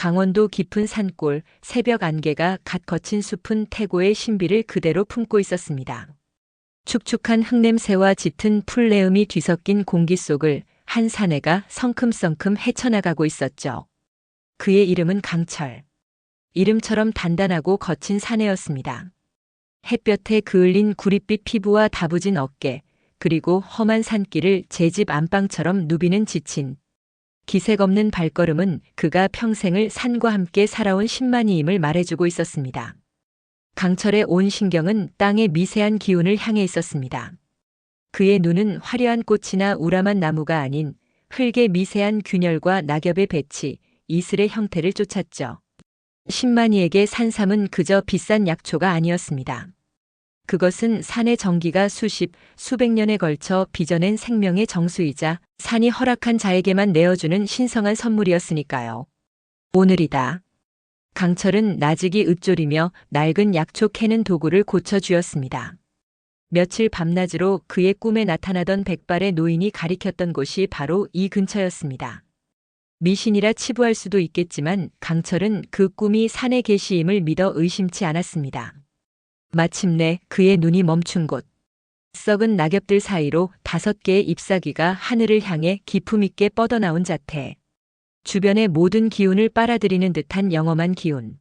강원도 깊은 산골, 새벽 안개가 갓 거친 숲은 태고의 신비를 그대로 품고 있었습니다. 축축한 흙냄새와 짙은 풀내음이 뒤섞인 공기 속을 한 사내가 성큼성큼 헤쳐나가고 있었죠. 그의 이름은 강철. 이름처럼 단단하고 거친 사내였습니다. 햇볕에 그을린 구릿빛 피부와 다부진 어깨, 그리고 험한 산길을 제 집 안방처럼 누비는 지친, 기색 없는 발걸음은 그가 평생을 산과 함께 살아온 신만이임을 말해주고 있었습니다. 강철의 온 신경은 땅의 미세한 기운을 향해 있었습니다. 그의 눈은 화려한 꽃이나 우람한 나무가 아닌 흙의 미세한 균열과 낙엽의 배치, 이슬의 형태를 쫓았죠. 신만이에게 산삼은 그저 비싼 약초가 아니었습니다. 그것은 산의 정기가 수백 년에 걸쳐 빚어낸 생명의 정수이자 산이 허락한 자에게만 내어주는 신성한 선물이었으니까요. 오늘이다. 강철은 나직이 읊조리며 낡은 약초 캐는 도구를 고쳐주었습니다. 며칠 밤낮으로 그의 꿈에 나타나던 백발의 노인이 가리켰던 곳이 바로 이 근처였습니다. 미신이라 치부할 수도 있겠지만 강철은 그 꿈이 산의 계시임을 믿어 의심치 않았습니다. 마침내 그의 눈이 멈춘 곳. 썩은 낙엽들 사이로 5개의 잎사귀가 하늘을 향해 기품 있게 뻗어나온 자태. 주변의 모든 기운을 빨아들이는 듯한 영험한 기운.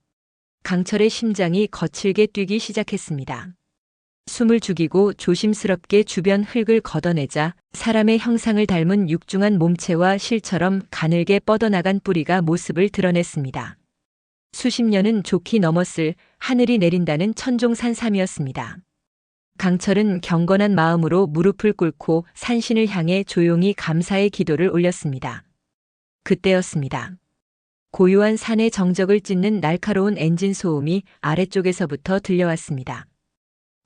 강철의 심장이 거칠게 뛰기 시작했습니다. 숨을 죽이고 조심스럽게 주변 흙을 걷어내자 사람의 형상을 닮은 육중한 몸체와 실처럼 가늘게 뻗어나간 뿌리가 모습을 드러냈습니다. 수십 년은 좋게 넘었을 하늘이 내린다는 천종산삼이었습니다. 강철은 경건한 마음으로 무릎을 꿇고 산신을 향해 조용히 감사의 기도를 올렸습니다. 그때였습니다. 고요한 산의 정적을 찢는 날카로운 엔진 소음이 아래쪽에서부터 들려왔습니다.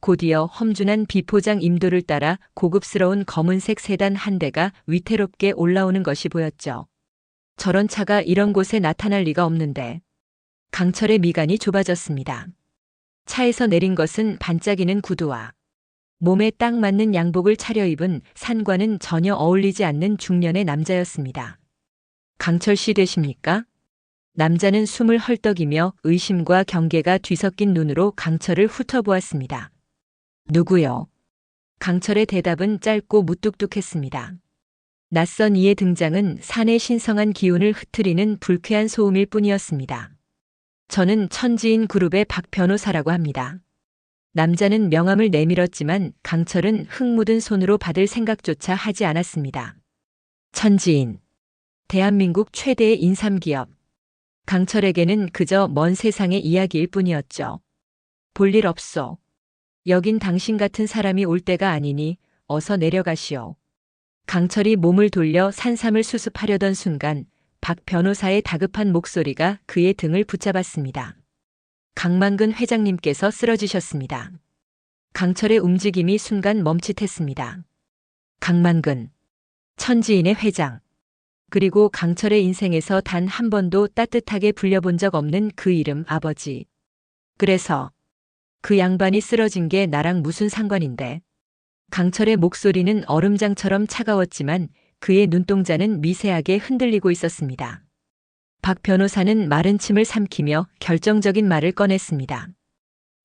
곧이어 험준한 비포장 임도를 따라 고급스러운 검은색 세단 한 대가 위태롭게 올라오는 것이 보였죠. 저런 차가 이런 곳에 나타날 리가 없는데. 강철의 미간이 좁아졌습니다. 차에서 내린 것은 반짝이는 구두와 몸에 딱 맞는 양복을 차려입은 산과는 전혀 어울리지 않는 중년의 남자였습니다. 강철 씨 되십니까? 남자는 숨을 헐떡이며 의심과 경계가 뒤섞인 눈으로 강철을 훑어보았습니다. 누구요? 강철의 대답은 짧고 무뚝뚝했습니다. 낯선 이의 등장은 산의 신성한 기운을 흩트리는 불쾌한 소음일 뿐이었습니다. 저는 천지인 그룹의 박 변호사라고 합니다. 남자는 명함을 내밀었지만 강철은 흙 묻은 손으로 받을 생각조차 하지 않았습니다. 천지인. 대한민국 최대의 인삼기업. 강철에게는 그저 먼 세상의 이야기일 뿐이었죠. 볼일 없소. 여긴 당신 같은 사람이 올 때가 아니니 어서 내려가시오. 강철이 몸을 돌려 산삼을 수습하려던 순간 박 변호사의 다급한 목소리가 그의 등을 붙잡았습니다. 강만근 회장님께서 쓰러지셨습니다. 강철의 움직임이 순간 멈칫했습니다. 강만근. 천지인의 회장. 그리고 강철의 인생에서 단 한 번도 따뜻하게 불려본 적 없는 그 이름 아버지. 그래서 그 양반이 쓰러진 게 나랑 무슨 상관인데. 강철의 목소리는 얼음장처럼 차가웠지만 그의 눈동자는 미세하게 흔들리고 있었습니다. 박 변호사는 마른 침을 삼키며 결정적인 말을 꺼냈습니다.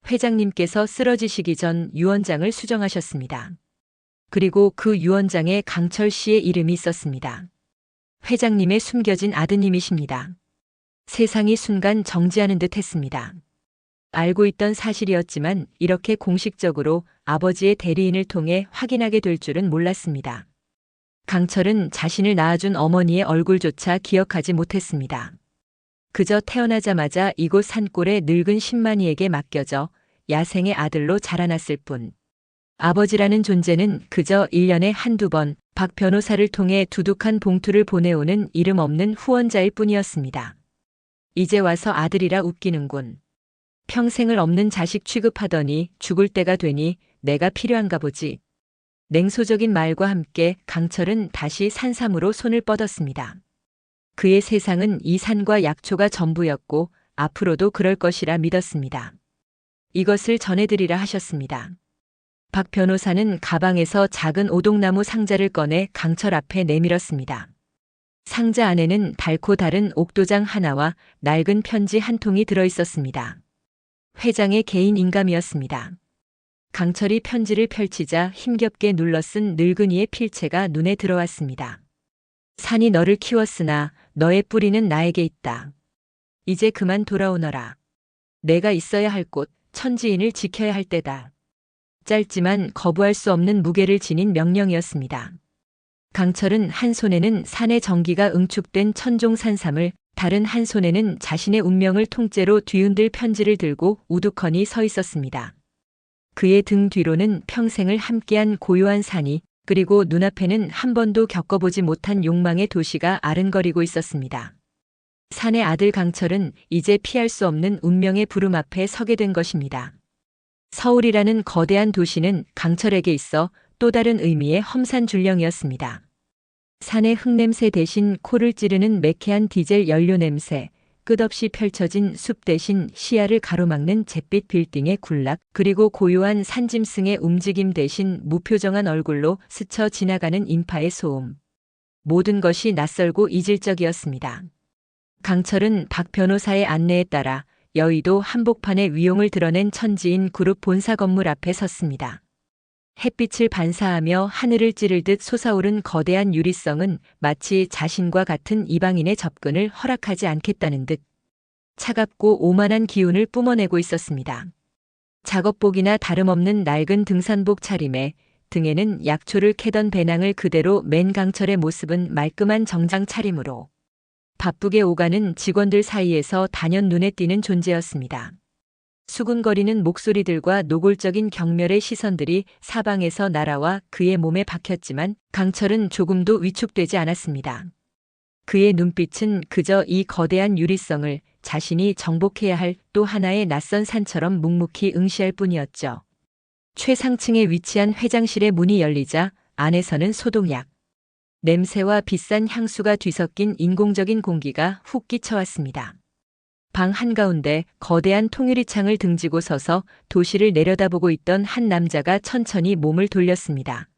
회장님께서 쓰러지시기 전 유언장을 수정하셨습니다. 그리고 그 유언장에 강철 씨의 이름이 있었습니다. 회장님의 숨겨진 아드님이십니다. 세상이 순간 정지하는 듯 했습니다. 알고 있던 사실이었지만 이렇게 공식적으로 아버지의 대리인을 통해 확인하게 될 줄은 몰랐습니다. 강철은 자신을 낳아준 어머니의 얼굴조차 기억하지 못했습니다. 그저 태어나자마자 이곳 산골의 늙은 신만이에게 맡겨져 야생의 아들로 자라났을 뿐. 아버지라는 존재는 그저 1년에 한두 번 박 변호사를 통해 두둑한 봉투를 보내오는 이름 없는 후원자일 뿐이었습니다. 이제 와서 아들이라 웃기는군. 평생을 없는 자식 취급하더니 죽을 때가 되니 내가 필요한가 보지. 냉소적인 말과 함께 강철은 다시 산삼으로 손을 뻗었습니다. 그의 세상은 이 산과 약초가 전부였고 앞으로도 그럴 것이라 믿었습니다. 이것을 전해드리라 하셨습니다. 박 변호사는 가방에서 작은 오동나무 상자를 꺼내 강철 앞에 내밀었습니다. 상자 안에는 달고 다른 옥도장 하나와 낡은 편지 한 통이 들어 있었습니다. 회장의 개인 인감이었습니다. 강철이 편지를 펼치자 힘겹게 눌러 쓴 늙은이의 필체가 눈에 들어왔습니다. 산이 너를 키웠으나 너의 뿌리는 나에게 있다. 이제 그만 돌아오너라. 내가 있어야 할 곳, 천지인을 지켜야 할 때다. 짧지만 거부할 수 없는 무게를 지닌 명령이었습니다. 강철은 한 손에는 산의 정기가 응축된 천종산삼을, 다른 한 손에는 자신의 운명을 통째로 뒤흔들 편지를 들고 우두커니 서 있었습니다. 그의 등 뒤로는 평생을 함께한 고요한 산이, 그리고 눈앞에는 한 번도 겪어보지 못한 욕망의 도시가 아른거리고 있었습니다. 산의 아들 강철은 이제 피할 수 없는 운명의 부름 앞에 서게 된 것입니다. 서울이라는 거대한 도시는 강철에게 있어 또 다른 의미의 험산줄령이었습니다. 산의 흙냄새 대신 코를 찌르는 매캐한 디젤 연료 냄새, 끝없이 펼쳐진 숲 대신 시야를 가로막는 잿빛 빌딩의 군락, 그리고 고요한 산짐승의 움직임 대신 무표정한 얼굴로 스쳐 지나가는 인파의 소음. 모든 것이 낯설고 이질적이었습니다. 강철은 박 변호사의 안내에 따라 여의도 한복판의 위용을 드러낸 천지인 그룹 본사 건물 앞에 섰습니다. 햇빛을 반사하며 하늘을 찌르듯 솟아오른 거대한 유리성은 마치 자신과 같은 이방인의 접근을 허락하지 않겠다는 듯 차갑고 오만한 기운을 뿜어내고 있었습니다. 작업복이나 다름없는 낡은 등산복 차림에 등에는 약초를 캐던 배낭을 그대로 맨 강철의 모습은 말끔한 정장 차림으로 바쁘게 오가는 직원들 사이에서 단연 눈에 띄는 존재였습니다. 수군거리는 목소리들과 노골적인 경멸의 시선들이 사방에서 날아와 그의 몸에 박혔지만 강철은 조금도 위축되지 않았습니다. 그의 눈빛은 그저 이 거대한 유리성을 자신이 정복해야 할 또 하나의 낯선 산처럼 묵묵히 응시할 뿐이었죠. 최상층에 위치한 회장실의 문이 열리자 안에서는 소독약, 냄새와 비싼 향수가 뒤섞인 인공적인 공기가 훅 끼쳐왔습니다. 방 한가운데 거대한 통유리창을 등지고 서서 도시를 내려다보고 있던 한 남자가 천천히 몸을 돌렸습니다.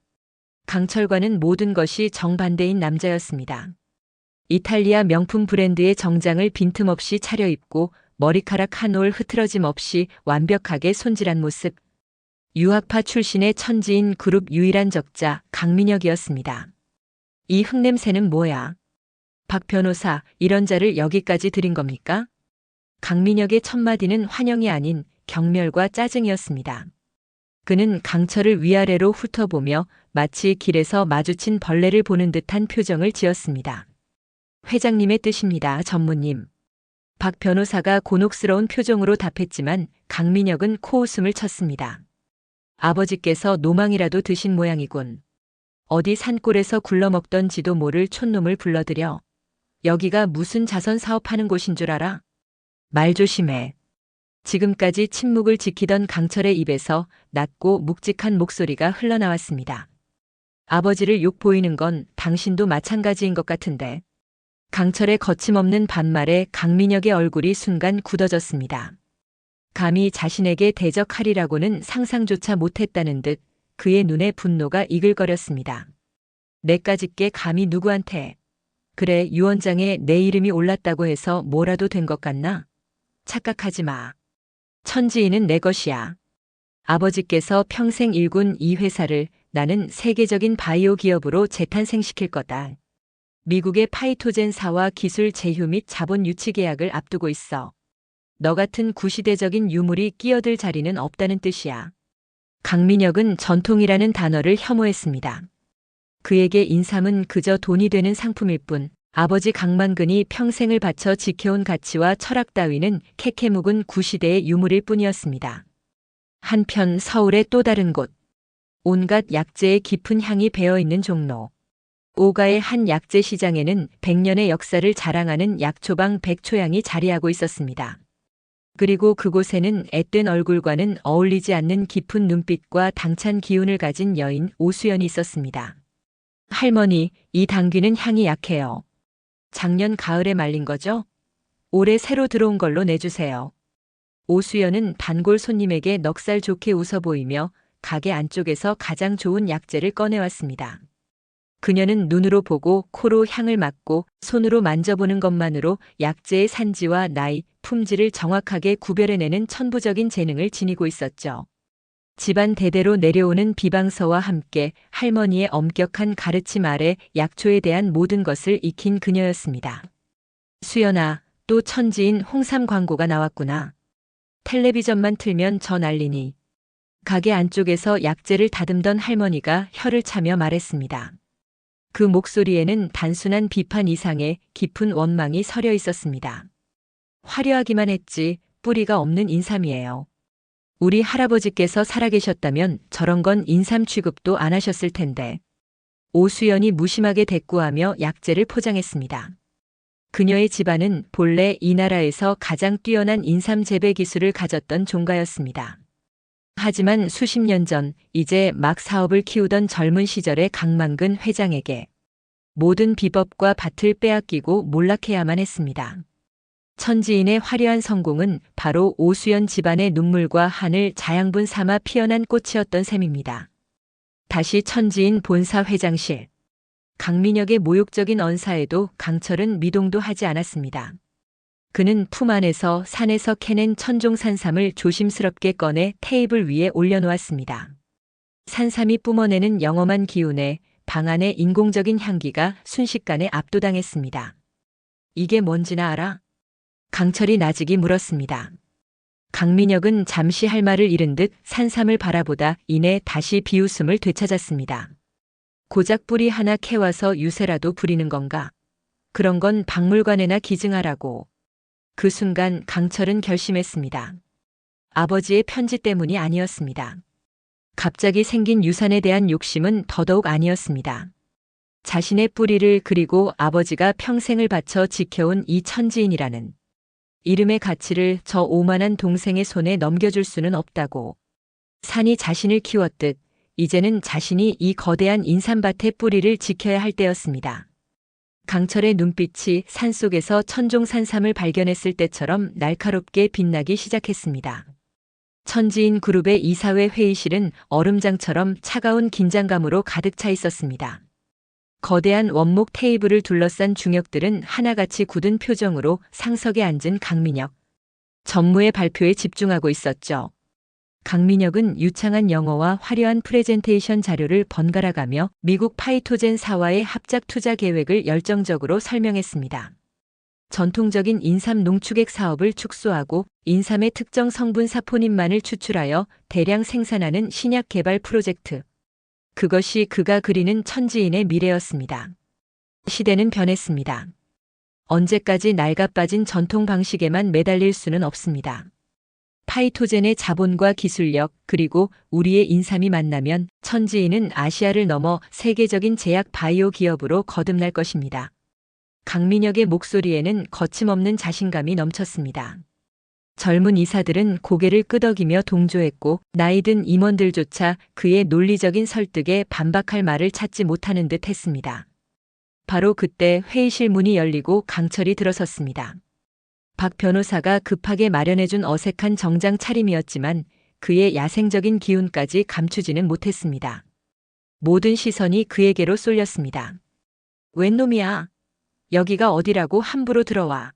강철과는 모든 것이 정반대인 남자였습니다. 이탈리아 명품 브랜드의 정장을 빈틈없이 차려입고 머리카락 한 올 흐트러짐 없이 완벽하게 손질한 모습. 유학파 출신의 천지인 그룹 유일한 적자 강민혁이었습니다. 이 흙냄새는 뭐야? 박 변호사, 이런 자를 여기까지 들인 겁니까? 강민혁의 첫마디는 환영이 아닌 경멸과 짜증이었습니다. 그는 강철을 위아래로 훑어보며 마치 길에서 마주친 벌레를 보는 듯한 표정을 지었습니다. 회장님의 뜻입니다, 전무님. 박 변호사가 곤혹스러운 표정으로 답했지만 강민혁은 코웃음을 쳤습니다. 아버지께서 노망이라도 드신 모양이군. 어디 산골에서 굴러먹던 지도 모를 촌놈을 불러들여. 여기가 무슨 자선 사업하는 곳인 줄 알아? 말 조심해. 지금까지 침묵을 지키던 강철의 입에서 낮고 묵직한 목소리가 흘러나왔습니다. 아버지를 욕 보이는 건 당신도 마찬가지인 것 같은데. 강철의 거침없는 반말에 강민혁의 얼굴이 순간 굳어졌습니다. 감히 자신에게 대적하리라고는 상상조차 못했다는 듯 그의 눈에 분노가 이글거렸습니다. 내까짓게 감히 누구한테. 그래, 유 원장에 내 이름이 올랐다고 해서 뭐라도 된 것 같나? 착각하지 마. 천지인은 내 것이야. 아버지께서 평생 일군 이 회사를 나는 세계적인 바이오 기업으로 재탄생시킬 거다. 미국의 파이토젠사와 기술 제휴 및 자본 유치 계약을 앞두고 있어. 너 같은 구시대적인 유물이 끼어들 자리는 없다는 뜻이야. 강민혁은 전통이라는 단어를 혐오했습니다. 그에게 인삼은 그저 돈이 되는 상품일 뿐, 아버지 강만근이 평생을 바쳐 지켜온 가치와 철학 따위는 캐캐 묵은 구시대의 유물일 뿐이었습니다. 한편 서울의 또 다른 곳. 온갖 약재의 깊은 향이 배어있는 종로. 오가의 한 약재 시장에는 100년의 역사를 자랑하는 약초방 백초양이 자리하고 있었습니다. 그리고 그곳에는 앳된 얼굴과는 어울리지 않는 깊은 눈빛과 당찬 기운을 가진 여인 오수연이 있었습니다. 할머니, 이 당귀는 향이 약해요. 작년 가을에 말린 거죠? 올해 새로 들어온 걸로 내주세요. 오수연은 단골 손님에게 넉살 좋게 웃어 보이며 가게 안쪽에서 가장 좋은 약재를 꺼내왔습니다. 그녀는 눈으로 보고 코로 향을 맡고 손으로 만져보는 것만으로 약재의 산지와 나이, 품질을 정확하게 구별해내는 천부적인 재능을 지니고 있었죠. 집안 대대로 내려오는 비방서와 함께 할머니의 엄격한 가르침 아래 약초에 대한 모든 것을 익힌 그녀였습니다. 수연아, 또 천지인 홍삼 광고가 나왔구나. 텔레비전만 틀면 저 난리니. 가게 안쪽에서 약재를 다듬던 할머니가 혀를 차며 말했습니다. 그 목소리에는 단순한 비판 이상의 깊은 원망이 서려 있었습니다. 화려하기만 했지 뿌리가 없는 인삼이에요. 우리 할아버지께서 살아계셨다면 저런 건 인삼 취급도 안 하셨을 텐데. 오수연이 무심하게 대꾸하며 약재를 포장했습니다. 그녀의 집안은 본래 이 나라에서 가장 뛰어난 인삼 재배 기술을 가졌던 종가였습니다. 하지만 수십 년 전 이제 막 사업을 키우던 젊은 시절의 강만근 회장에게 모든 비법과 밭을 빼앗기고 몰락해야만 했습니다. 천지인의 화려한 성공은 바로 오수연 집안의 눈물과 한을 자양분 삼아 피어난 꽃이었던 셈입니다. 다시 천지인 본사 회장실. 강민혁의 모욕적인 언사에도 강철은 미동도 하지 않았습니다. 그는 품 안에서 산에서 캐낸 천종 산삼을 조심스럽게 꺼내 테이블 위에 올려놓았습니다. 산삼이 뿜어내는 영험한 기운에 방 안의 인공적인 향기가 순식간에 압도당했습니다. 이게 뭔지나 알아? 강철이 나직이 물었습니다. 강민혁은 잠시 할 말을 잃은 듯 산삼을 바라보다 이내 다시 비웃음을 되찾았습니다. 고작 뿌리 하나 캐와서 유세라도 부리는 건가? 그런 건 박물관에나 기증하라고. 그 순간 강철은 결심했습니다. 아버지의 편지 때문이 아니었습니다. 갑자기 생긴 유산에 대한 욕심은 더더욱 아니었습니다. 자신의 뿌리를 그리고 아버지가 평생을 바쳐 지켜온 이 천지인이라는 이름의 가치를 저 오만한 동생의 손에 넘겨줄 수는 없다고. 산이 자신을 키웠듯 이제는 자신이 이 거대한 인삼밭의 뿌리를 지켜야 할 때였습니다. 강철의 눈빛이 산속에서 천종산삼을 발견했을 때처럼 날카롭게 빛나기 시작했습니다. 천지인 그룹의 이사회 회의실은 얼음장처럼 차가운 긴장감으로 가득 차 있었습니다. 거대한 원목 테이블을 둘러싼 중역들은 하나같이 굳은 표정으로 상석에 앉은 강민혁 전무의 발표에 집중하고 있었죠. 강민혁은 유창한 영어와 화려한 프레젠테이션 자료를 번갈아가며 미국 파이토젠사와의 합작 투자 계획을 열정적으로 설명했습니다. 전통적인 인삼 농축액 사업을 축소하고 인삼의 특정 성분 사포닌만을 추출하여 대량 생산하는 신약 개발 프로젝트. 그것이 그가 그리는 천지인의 미래였습니다. 시대는 변했습니다. 언제까지 낡아빠진 전통 방식에만 매달릴 수는 없습니다. 파이토젠의 자본과 기술력 그리고 우리의 인삼이 만나면 천지인은 아시아를 넘어 세계적인 제약 바이오 기업으로 거듭날 것입니다. 강민혁의 목소리에는 거침없는 자신감이 넘쳤습니다. 젊은 이사들은 고개를 끄덕이며 동조했고 나이든 임원들조차 그의 논리적인 설득에 반박할 말을 찾지 못하는 듯 했습니다. 바로 그때 회의실 문이 열리고 강철이 들어섰습니다. 박 변호사가 급하게 마련해준 어색한 정장 차림이었지만 그의 야생적인 기운까지 감추지는 못했습니다. 모든 시선이 그에게로 쏠렸습니다. 웬 놈이야? 여기가 어디라고 함부로 들어와.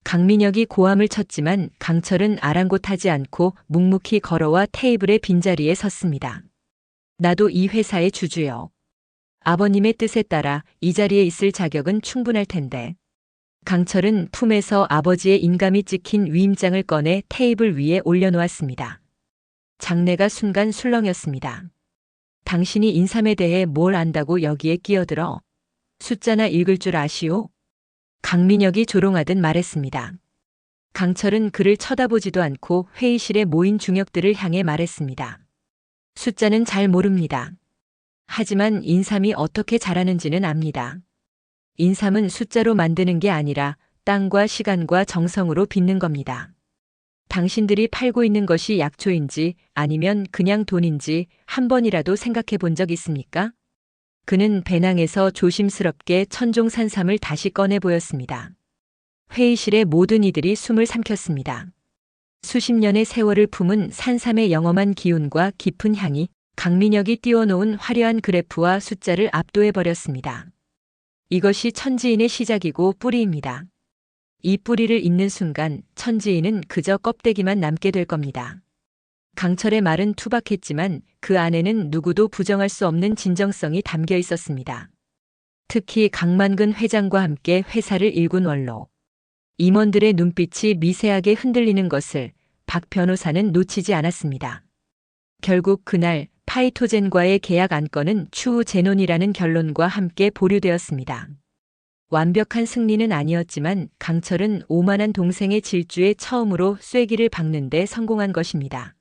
강민혁이 고함을 쳤지만 강철은 아랑곳하지 않고 묵묵히 걸어와 테이블의 빈자리에 섰습니다. 나도 이 회사의 주주요. 아버님의 뜻에 따라 이 자리에 있을 자격은 충분할 텐데. 강철은 품에서 아버지의 인감이 찍힌 위임장을 꺼내 테이블 위에 올려놓았습니다. 장내가 순간 술렁였습니다. 당신이 인삼에 대해 뭘 안다고 여기에 끼어들어? 숫자나 읽을 줄 아시오? 강민혁이 조롱하듯 말했습니다. 강철은 그를 쳐다보지도 않고 회의실에 모인 중역들을 향해 말했습니다. 숫자는 잘 모릅니다. 하지만 인삼이 어떻게 자라는지는 압니다. 인삼은 숫자로 만드는 게 아니라 땅과 시간과 정성으로 빚는 겁니다. 당신들이 팔고 있는 것이 약초인지 아니면 그냥 돈인지 한 번이라도 생각해 본 적 있습니까? 그는 배낭에서 조심스럽게 천종산삼을 다시 꺼내 보였습니다. 회의실의 모든 이들이 숨을 삼켰습니다. 수십 년의 세월을 품은 산삼의 영험한 기운과 깊은 향이 강민혁이 띄워놓은 화려한 그래프와 숫자를 압도해버렸습니다. 이것이 천지인의 시작이고 뿌리입니다. 이 뿌리를 잇는 순간 천지인은 그저 껍데기만 남게 될 겁니다. 강철의 말은 투박했지만 그 안에는 누구도 부정할 수 없는 진정성이 담겨 있었습니다. 특히 강만근 회장과 함께 회사를 일군 원로. 임원들의 눈빛이 미세하게 흔들리는 것을 박 변호사는 놓치지 않았습니다. 결국 그날 파이토젠과의 계약 안건은 추후 재논이라는 결론과 함께 보류되었습니다. 완벽한 승리는 아니었지만 강철은 오만한 동생의 질주에 처음으로 쐐기를 박는 데 성공한 것입니다.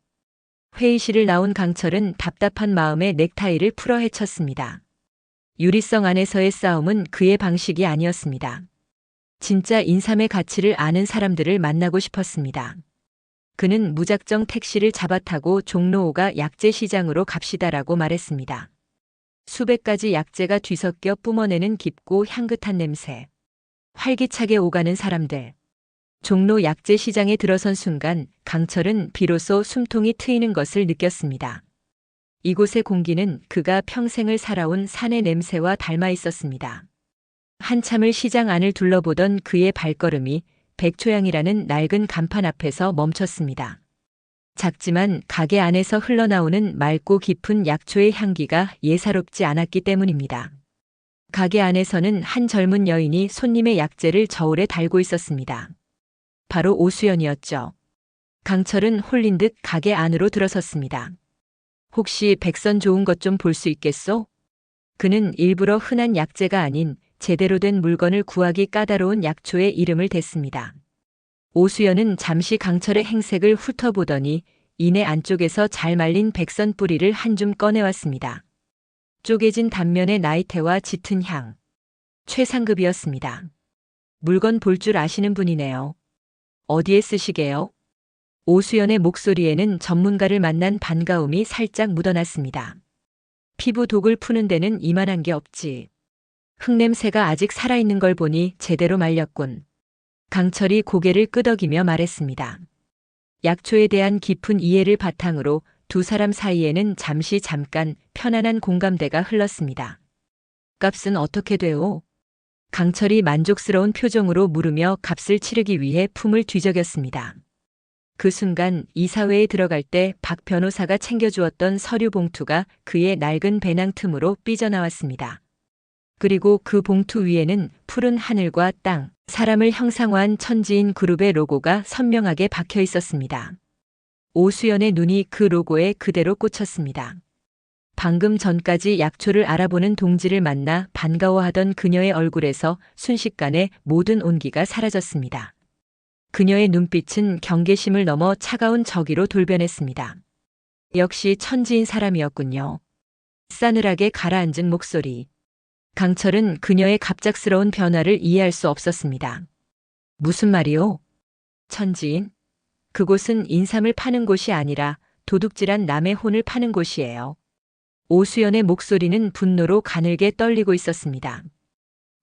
회의실을 나온 강철은 답답한 마음에 넥타이를 풀어 헤쳤습니다. 유리성 안에서의 싸움은 그의 방식이 아니었습니다. 진짜 인삼의 가치를 아는 사람들을 만나고 싶었습니다. 그는 무작정 택시를 잡아타고 종로 5가 약재 시장으로 갑시다라고 말했습니다. 수백 가지 약재가 뒤섞여 뿜어내는 깊고 향긋한 냄새. 활기차게 오가는 사람들. 종로 약재 시장에 들어선 순간 강철은 비로소 숨통이 트이는 것을 느꼈습니다. 이곳의 공기는 그가 평생을 살아온 산의 냄새와 닮아 있었습니다. 한참을 시장 안을 둘러보던 그의 발걸음이 백초향이라는 낡은 간판 앞에서 멈췄습니다. 작지만 가게 안에서 흘러나오는 맑고 깊은 약초의 향기가 예사롭지 않았기 때문입니다. 가게 안에서는 한 젊은 여인이 손님의 약재를 저울에 달고 있었습니다. 바로 오수연이었죠. 강철은 홀린 듯 가게 안으로 들어섰습니다. 혹시 백선 좋은 것 좀 볼 수 있겠소? 그는 일부러 흔한 약재가 아닌 제대로 된 물건을 구하기 까다로운 약초에 이름을 댔습니다. 오수연은 잠시 강철의 행색을 훑어보더니 이내 안쪽에서 잘 말린 백선 뿌리를 한 줌 꺼내왔습니다. 쪼개진 단면의 나이테와 짙은 향. 최상급이었습니다. 물건 볼 줄 아시는 분이네요. 어디에 쓰시게요? 오수연의 목소리에는 전문가를 만난 반가움이 살짝 묻어났습니다. 피부 독을 푸는 데는 이만한 게 없지. 흙냄새가 아직 살아있는 걸 보니 제대로 말렸군. 강철이 고개를 끄덕이며 말했습니다. 약초에 대한 깊은 이해를 바탕으로 두 사람 사이에는 잠깐 편안한 공감대가 흘렀습니다. 값은 어떻게 돼요? 강철이 만족스러운 표정으로 물으며 값을 치르기 위해 품을 뒤적였습니다. 그 순간 이사회에 들어갈 때 박 변호사가 챙겨주었던 서류 봉투가 그의 낡은 배낭 틈으로 삐져나왔습니다. 그리고 그 봉투 위에는 푸른 하늘과 땅, 사람을 형상화한 천지인 그룹의 로고가 선명하게 박혀 있었습니다. 오수연의 눈이 그 로고에 그대로 꽂혔습니다. 방금 전까지 약초를 알아보는 동지를 만나 반가워하던 그녀의 얼굴에서 순식간에 모든 온기가 사라졌습니다. 그녀의 눈빛은 경계심을 넘어 차가운 적의로 돌변했습니다. 역시 천지인 사람이었군요. 싸늘하게 가라앉은 목소리. 강철은 그녀의 갑작스러운 변화를 이해할 수 없었습니다. 무슨 말이오? 천지인? 그곳은 인삼을 파는 곳이 아니라 도둑질한 남의 혼을 파는 곳이에요. 오수연의 목소리는 분노로 가늘게 떨리고 있었습니다.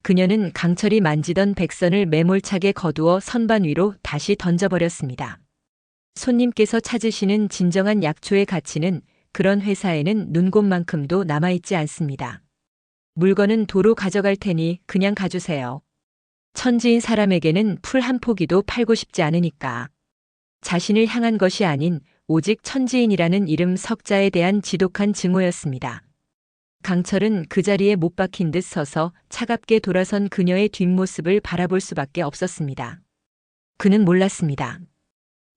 그녀는 강철이 만지던 백선을 매몰차게 거두어 선반 위로 다시 던져버렸습니다. 손님께서 찾으시는 진정한 약초의 가치는 그런 회사에는 눈곱만큼도 남아있지 않습니다. 물건은 도로 가져갈 테니 그냥 가주세요. 천지인 사람에게는 풀 한 포기도 팔고 싶지 않으니까. 자신을 향한 것이 아닌 오직 천지인이라는 이름 석자에 대한 지독한 증오였습니다. 강철은 그 자리에 못 박힌 듯 서서 차갑게 돌아선 그녀의 뒷모습을 바라볼 수밖에 없었습니다. 그는 몰랐습니다.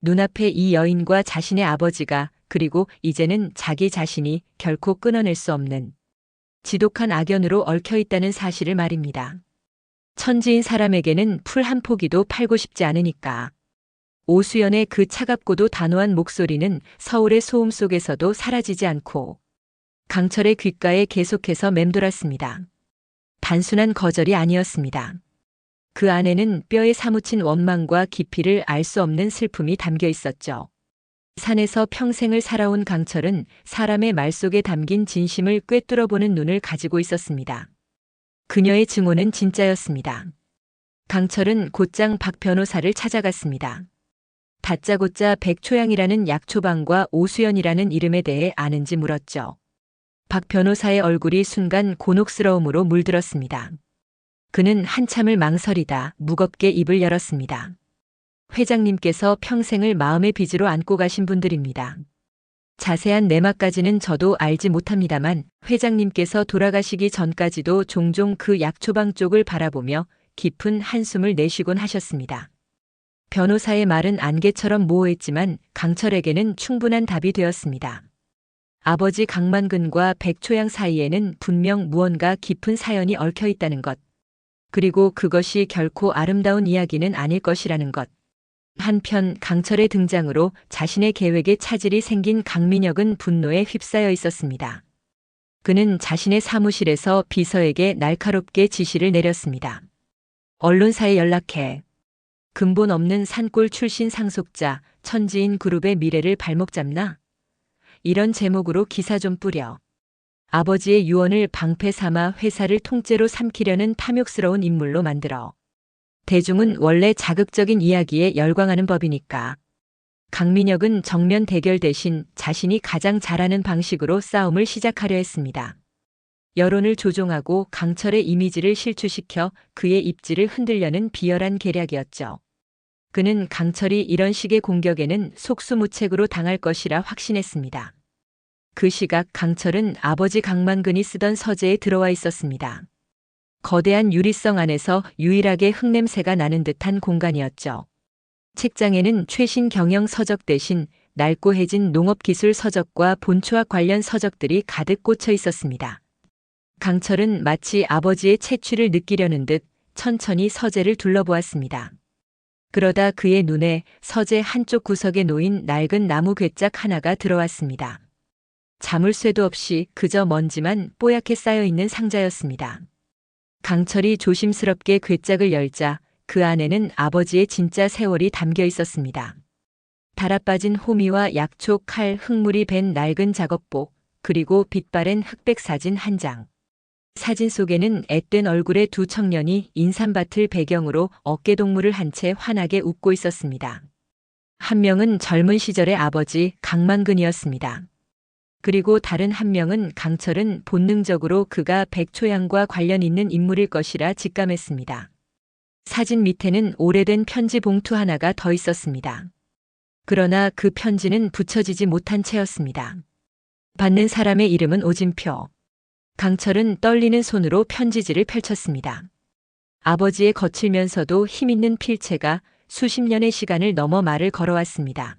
눈앞에 이 여인과 자신의 아버지가 그리고 이제는 자기 자신이 결코 끊어낼 수 없는 지독한 악연으로 얽혀있다는 사실을 말입니다. 천지인 사람에게는 풀 한 포기도 팔고 싶지 않으니까. 오수연의 그 차갑고도 단호한 목소리는 서울의 소음 속에서도 사라지지 않고 강철의 귓가에 계속해서 맴돌았습니다. 단순한 거절이 아니었습니다. 그 안에는 뼈에 사무친 원망과 깊이를 알 수 없는 슬픔이 담겨 있었죠. 산에서 평생을 살아온 강철은 사람의 말 속에 담긴 진심을 꿰뚫어보는 눈을 가지고 있었습니다. 그녀의 증오는 진짜였습니다. 강철은 곧장 박 변호사를 찾아갔습니다. 다짜고짜 백초양이라는 약초방과 오수연이라는 이름에 대해 아는지 물었죠. 박 변호사의 얼굴이 순간 곤혹스러움으로 물들었습니다. 그는 한참을 망설이다 무겁게 입을 열었습니다. 회장님께서 평생을 마음의 빚으로 안고 가신 분들입니다. 자세한 내막까지는 저도 알지 못합니다만 회장님께서 돌아가시기 전까지도 종종 그 약초방 쪽을 바라보며 깊은 한숨을 내쉬곤 하셨습니다. 변호사의 말은 안개처럼 모호했지만 강철에게는 충분한 답이 되었습니다. 아버지 강만근과 백초양 사이에는 분명 무언가 깊은 사연이 얽혀 있다는 것. 그리고 그것이 결코 아름다운 이야기는 아닐 것이라는 것. 한편 강철의 등장으로 자신의 계획에 차질이 생긴 강민혁은 분노에 휩싸여 있었습니다. 그는 자신의 사무실에서 비서에게 날카롭게 지시를 내렸습니다. 언론사에 연락해. 근본 없는 산골 출신 상속자 천지인 그룹의 미래를 발목 잡나? 이런 제목으로 기사 좀 뿌려. 아버지의 유언을 방패 삼아 회사를 통째로 삼키려는 탐욕스러운 인물로 만들어. 대중은 원래 자극적인 이야기에 열광하는 법이니까. 강민혁은 정면 대결 대신 자신이 가장 잘하는 방식으로 싸움을 시작하려 했습니다. 여론을 조종하고 강철의 이미지를 실추시켜 그의 입지를 흔들려는 비열한 계략이었죠. 그는 강철이 이런 식의 공격에는 속수무책으로 당할 것이라 확신했습니다. 그 시각 강철은 아버지 강만근이 쓰던 서재에 들어와 있었습니다. 거대한 유리성 안에서 유일하게 흙냄새가 나는 듯한 공간이었죠. 책장에는 최신 경영 서적 대신 낡고해진 농업기술 서적과 본초학 관련 서적들이 가득 꽂혀 있었습니다. 강철은 마치 아버지의 채취를 느끼려는 듯 천천히 서재를 둘러보았습니다. 그러다 그의 눈에 서재 한쪽 구석에 놓인 낡은 나무 괴짝 하나가 들어왔습니다. 자물쇠도 없이 그저 먼지만 뽀얗게 쌓여있는 상자였습니다. 강철이 조심스럽게 괴짝을 열자 그 안에는 아버지의 진짜 세월이 담겨 있었습니다. 달아빠진 호미와 약초, 칼, 흙물이 밴 낡은 작업복, 그리고 빛바랜 흑백 사진 한 장. 사진 속에는 앳된 얼굴의 두 청년이 인삼밭을 배경으로 어깨동무를 한 채 환하게 웃고 있었습니다. 한 명은 젊은 시절의 아버지 강만근이었습니다. 그리고 다른 한 명은 강철은 본능적으로 그가 백초양과 관련 있는 인물일 것이라 직감했습니다. 사진 밑에는 오래된 편지 봉투 하나가 더 있었습니다. 그러나 그 편지는 붙여지지 못한 채였습니다. 받는 사람의 이름은 오진표. 강철은 떨리는 손으로 편지지를 펼쳤습니다. 아버지의 거칠면서도 힘있는 필체가 수십 년의 시간을 넘어 말을 걸어왔습니다.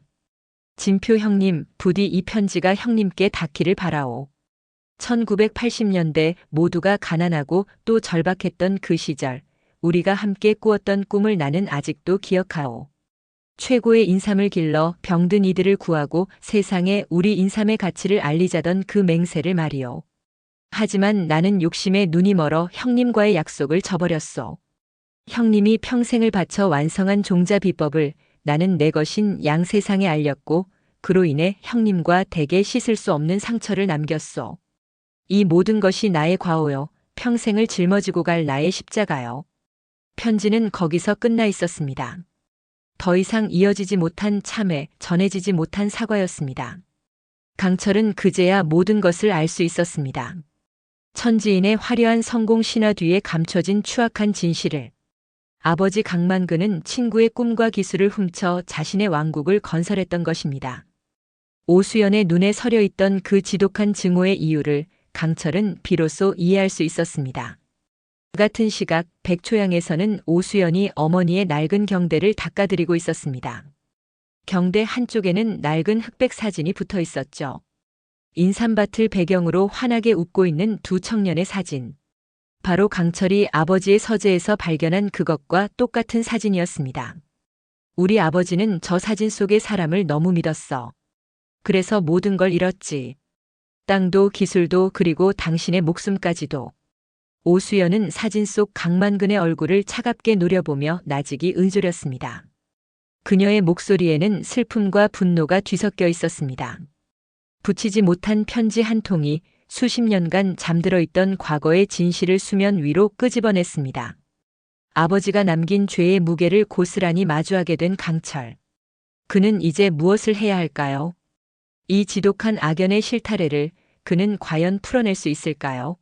진표 형님, 부디 이 편지가 형님께 닿기를 바라오. 1980년대 모두가 가난하고 또 절박했던 그 시절, 우리가 함께 꾸었던 꿈을 나는 아직도 기억하오. 최고의 인삼을 길러 병든 이들을 구하고 세상에 우리 인삼의 가치를 알리자던 그 맹세를 말이오. 하지만 나는 욕심에 눈이 멀어 형님과의 약속을 저버렸소. 형님이 평생을 바쳐 완성한 종자 비법을 나는 내 것인 양 세상에 알렸고 그로 인해 형님과 대개 씻을 수 없는 상처를 남겼소. 이 모든 것이 나의 과오요. 평생을 짊어지고 갈 나의 십자가요. 편지는 거기서 끝나 있었습니다. 더 이상 이어지지 못한 참회, 전해지지 못한 사과였습니다. 강철은 그제야 모든 것을 알 수 있었습니다. 천지인의 화려한 성공 신화 뒤에 감춰진 추악한 진실을. 아버지 강만근은 친구의 꿈과 기술을 훔쳐 자신의 왕국을 건설했던 것입니다. 오수연의 눈에 서려 있던 그 지독한 증오의 이유를 강철은 비로소 이해할 수 있었습니다. 그 같은 시각 백초양에서는 오수연이 어머니의 낡은 경대를 닦아드리고 있었습니다. 경대 한쪽에는 낡은 흑백 사진이 붙어 있었죠. 인삼밭을 배경으로 환하게 웃고 있는 두 청년의 사진. 바로 강철이 아버지의 서재에서 발견한 그것과 똑같은 사진이었습니다. 우리 아버지는 저 사진 속의 사람을 너무 믿었어. 그래서 모든 걸 잃었지. 땅도 기술도 그리고 당신의 목숨까지도. 오수연은 사진 속 강만근의 얼굴을 차갑게 노려보며 나직이 은조렸습니다. 그녀의 목소리에는 슬픔과 분노가 뒤섞여 있었습니다. 붙이지 못한 편지 한 통이 수십 년간 잠들어 있던 과거의 진실을 수면 위로 끄집어냈습니다. 아버지가 남긴 죄의 무게를 고스란히 마주하게 된 강철. 그는 이제 무엇을 해야 할까요? 이 지독한 악연의 실타래를 그는 과연 풀어낼 수 있을까요?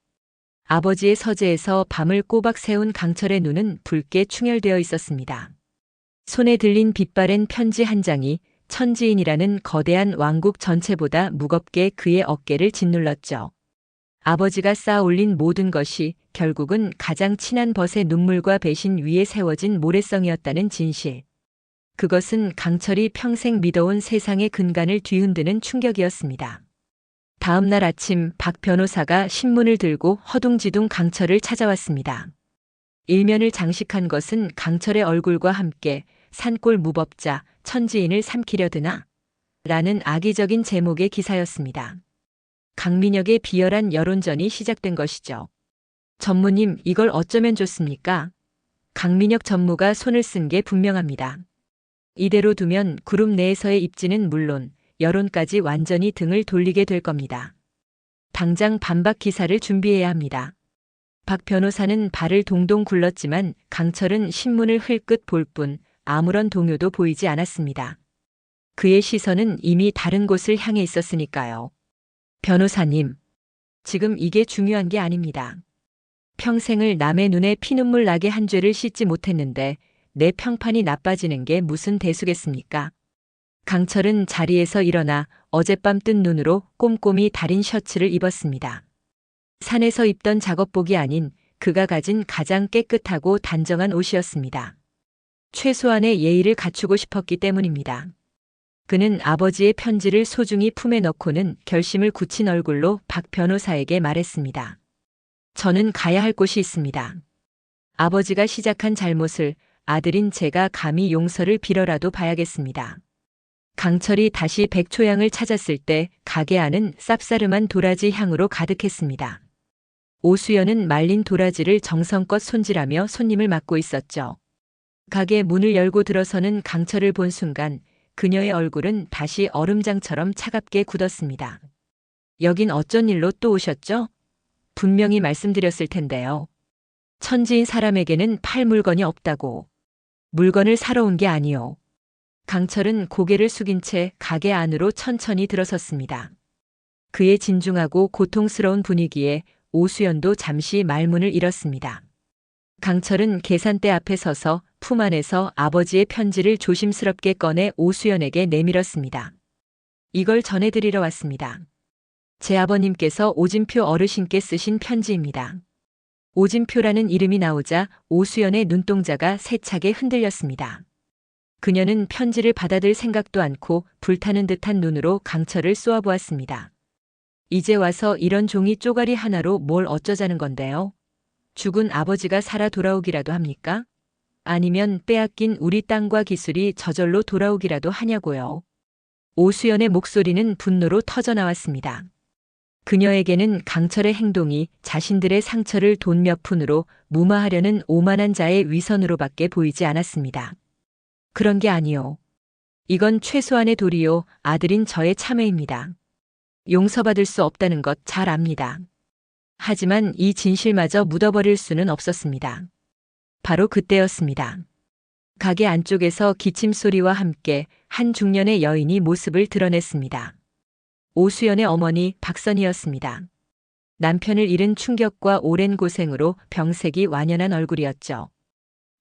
아버지의 서재에서 밤을 꼬박 새운 강철의 눈은 붉게 충혈되어 있었습니다. 손에 들린 빛바랜 편지 한 장이 천지인이라는 거대한 왕국 전체보다 무겁게 그의 어깨를 짓눌렀죠. 아버지가 쌓아 올린 모든 것이 결국은 가장 친한 벗의 눈물과 배신 위에 세워진 모래성이었다는 진실. 그것은 강철이 평생 믿어온 세상의 근간을 뒤흔드는 충격이었습니다. 다음 날 아침 박 변호사가 신문을 들고 허둥지둥 강철을 찾아왔습니다. 일면을 장식한 것은 강철의 얼굴과 함께 산골 무법자 천지인을 삼키려 드나? 라는 악의적인 제목의 기사였습니다. 강민혁의 비열한 여론전이 시작된 것이죠. 전무님, 이걸 어쩌면 좋습니까? 강민혁 전무가 손을 쓴 게 분명합니다. 이대로 두면 그룹 내에서의 입지는 물론 여론까지 완전히 등을 돌리게 될 겁니다. 당장 반박 기사를 준비해야 합니다. 박 변호사는 발을 동동 굴렀지만 강철은 신문을 흘끗 볼 뿐 아무런 동요도 보이지 않았습니다. 그의 시선은 이미 다른 곳을 향해 있었으니까요. 변호사님, 지금 이게 중요한 게 아닙니다. 평생을 남의 눈에 피눈물 나게 한 죄를 씻지 못했는데 내 평판이 나빠지는 게 무슨 대수겠습니까? 강철은 자리에서 일어나 어젯밤 뜬 눈으로 꼼꼼히 다린 셔츠를 입었습니다. 산에서 입던 작업복이 아닌 그가 가진 가장 깨끗하고 단정한 옷이었습니다. 최소한의 예의를 갖추고 싶었기 때문입니다. 그는 아버지의 편지를 소중히 품에 넣고는 결심을 굳힌 얼굴로 박 변호사에게 말했습니다. 저는 가야 할 곳이 있습니다. 아버지가 시작한 잘못을 아들인 제가 감히 용서를 빌어라도 봐야겠습니다. 강철이 다시 백초양을 찾았을 때 가게 안은 쌉싸름한 도라지 향으로 가득했습니다. 오수연은 말린 도라지를 정성껏 손질하며 손님을 맞고 있었죠. 가게 문을 열고 들어서는 강철을 본 순간 그녀의 얼굴은 다시 얼음장처럼 차갑게 굳었습니다. 여긴 어쩐 일로 또 오셨죠? 분명히 말씀드렸을 텐데요. 천지인 사람에게는 팔 물건이 없다고. 물건을 사러 온 게 아니요. 강철은 고개를 숙인 채 가게 안으로 천천히 들어섰습니다. 그의 진중하고 고통스러운 분위기에 오수연도 잠시 말문을 잃었습니다. 강철은 계산대 앞에 서서 품 안에서 아버지의 편지를 조심스럽게 꺼내 오수연에게 내밀었습니다. 이걸 전해드리러 왔습니다. 제 아버님께서 오진표 어르신께 쓰신 편지입니다. 오진표라는 이름이 나오자 오수연의 눈동자가 세차게 흔들렸습니다. 그녀는 편지를 받아들 생각도 않고 불타는 듯한 눈으로 강철을 쏘아보았습니다. 이제 와서 이런 종이 쪼가리 하나로 뭘 어쩌자는 건데요? 죽은 아버지가 살아 돌아오기라도 합니까? 아니면 빼앗긴 우리 땅과 기술이 저절로 돌아오기라도 하냐고요. 오수연의 목소리는 분노로 터져나왔습니다. 그녀에게는 강철의 행동이 자신들의 상처를 돈 몇 푼으로 무마하려는 오만한 자의 위선으로밖에 보이지 않았습니다. 그런 게 아니요. 이건 최소한의 도리요, 아들인 저의 참회입니다. 용서받을 수 없다는 것 잘 압니다. 하지만 이 진실마저 묻어버릴 수는 없었습니다. 바로 그때였습니다. 가게 안쪽에서 기침 소리와 함께 한 중년의 여인이 모습을 드러냈습니다. 오수연의 어머니 박선희였습니다. 남편을 잃은 충격과 오랜 고생으로 병색이 완연한 얼굴이었죠.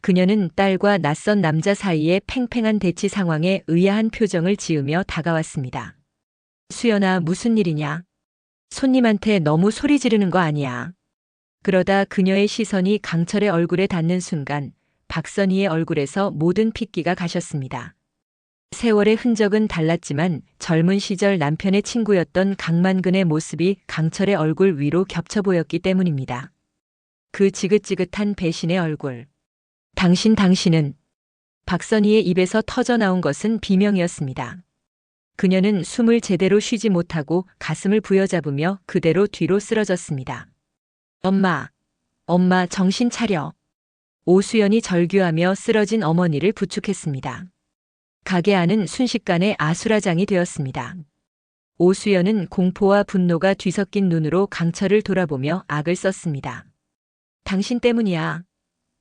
그녀는 딸과 낯선 남자 사이의 팽팽한 대치 상황에 의아한 표정을 지으며 다가왔습니다. 수연아, 무슨 일이냐? 손님한테 너무 소리 지르는 거 아니야? 그러다 그녀의 시선이 강철의 얼굴에 닿는 순간 박선희의 얼굴에서 모든 핏기가 가셨습니다. 세월의 흔적은 달랐지만 젊은 시절 남편의 친구였던 강만근의 모습이 강철의 얼굴 위로 겹쳐 보였기 때문입니다. 그 지긋지긋한 배신의 얼굴. 당신은 박선희의 입에서 터져나온 것은 비명이었습니다. 그녀는 숨을 제대로 쉬지 못하고 가슴을 부여잡으며 그대로 뒤로 쓰러졌습니다. 엄마 정신 차려. 오수연이 절규하며 쓰러진 어머니를 부축했습니다. 가게 안은 순식간에 아수라장이 되었습니다. 오수연은 공포와 분노가 뒤섞인 눈으로 강철을 돌아보며 악을 썼습니다. 당신 때문이야.